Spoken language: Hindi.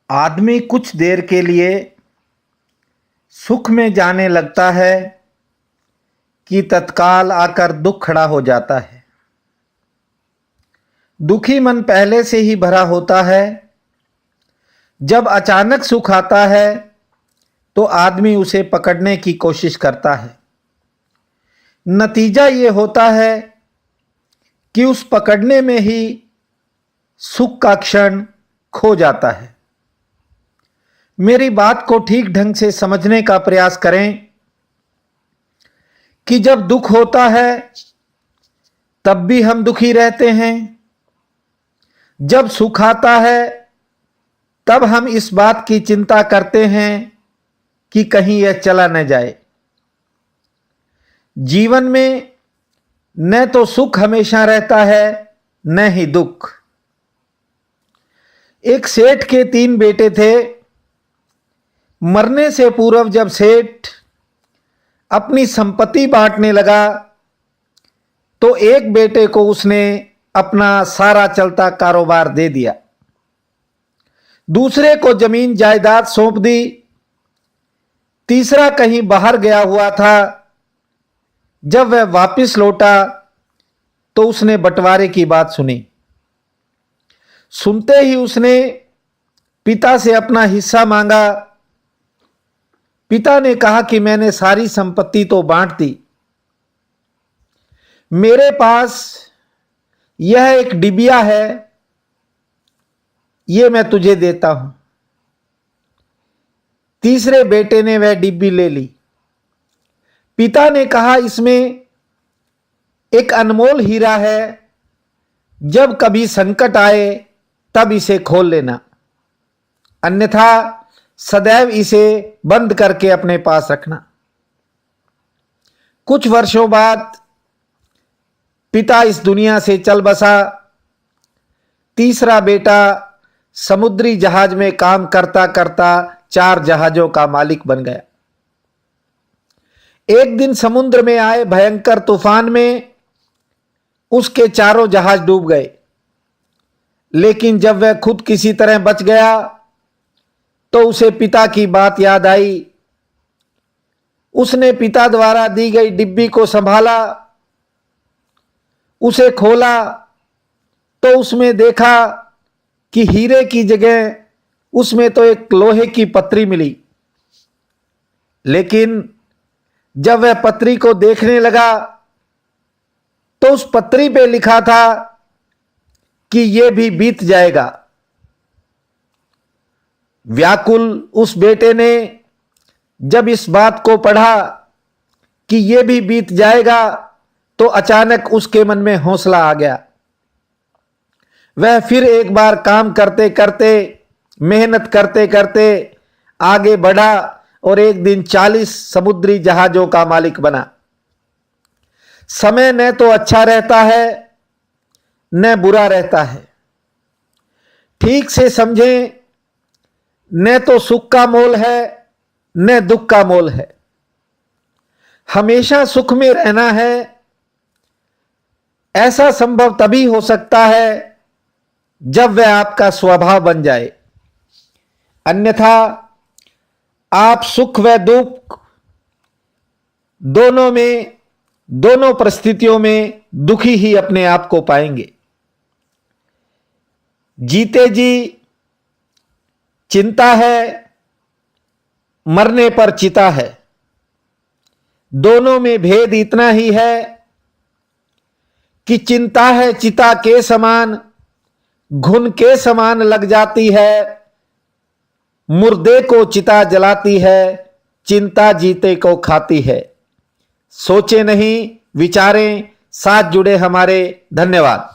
आदमी कुछ देर के लिए सुख में जाने लगता है कि तत्काल आकर दुख खड़ा हो जाता है। दुखी मन पहले से ही भरा होता है। जब अचानक सुख आता है तो आदमी उसे पकड़ने की कोशिश करता है। नतीजा ये होता है कि उस पकड़ने में ही सुख का क्षण खो जाता है। मेरी बात को ठीक ढंग से समझने का प्रयास करें कि जब दुख होता है तब भी हम दुखी रहते हैं। जब सुख आता है तब हम इस बात की चिंता करते हैं कि कहीं यह चला न जाए। जीवन में न तो सुख हमेशा रहता है न ही दुख। एक सेठ के 3 बेटे थे। मरने से पूर्व जब सेठ अपनी संपत्ति बांटने लगा तो एक बेटे को उसने अपना सारा चलता कारोबार दे दिया, दूसरे को जमीन जायदाद सौंप दी, तीसरा कहीं बाहर गया हुआ था। जब वह वापस लौटा तो उसने बंटवारे की बात सुनी। सुनते ही उसने पिता से अपना हिस्सा मांगा। पिता ने कहा कि मैंने सारी संपत्ति तो बांट दी, मेरे पास यह एक डिबिया है, यह मैं तुझे देता हूं। तीसरे बेटे ने वह डिब्बी ले ली। पिता ने कहा इसमें एक अनमोल हीरा है, जब कभी संकट आए तब इसे खोल लेना, अन्यथा सदैव इसे बंद करके अपने पास रखना। कुछ वर्षों बाद पिता इस दुनिया से चल बसा। तीसरा बेटा समुद्री जहाज में काम करता करता 4 जहाजों का मालिक बन गया। एक दिन समुद्र में आए भयंकर तूफान में उसके चारों जहाज डूब गए, लेकिन जब वह खुद किसी तरह बच गया तो उसे पिता की बात याद आई। उसने पिता द्वारा दी गई डिब्बी को संभाला, उसे खोला तो उसमें देखा कि हीरे की जगह उसमें तो एक लोहे की पत्री मिली। लेकिन जब वह पत्री को देखने लगा तो उस पत्री पे लिखा था कि यह भी बीत जाएगा। व्याकुल उस बेटे ने जब इस बात को पढ़ा कि यह भी बीत जाएगा तो अचानक उसके मन में हौसला आ गया। वह फिर एक बार काम करते करते, मेहनत करते करते आगे बढ़ा और एक दिन 40 समुद्री जहाजों का मालिक बना। समय न तो अच्छा रहता है न बुरा रहता है। ठीक से समझें, न तो सुख का मोल है न दुख का मोल है। हमेशा सुख में रहना है, ऐसा संभव तभी हो सकता है जब वह आपका स्वभाव बन जाए, अन्यथा आप सुख व दुख दोनों परिस्थितियों में दुखी ही अपने आप को पाएंगे। जीते जी चिंता है, मरने पर चिता है। दोनों में भेद इतना ही है कि चिंता है चिता के समान, घुन के समान लग जाती है, मुर्दे को चिता जलाती है, चिंता जीते को खाती है। सोचे नहीं, विचारें, साथ जुड़े हमारे। धन्यवाद।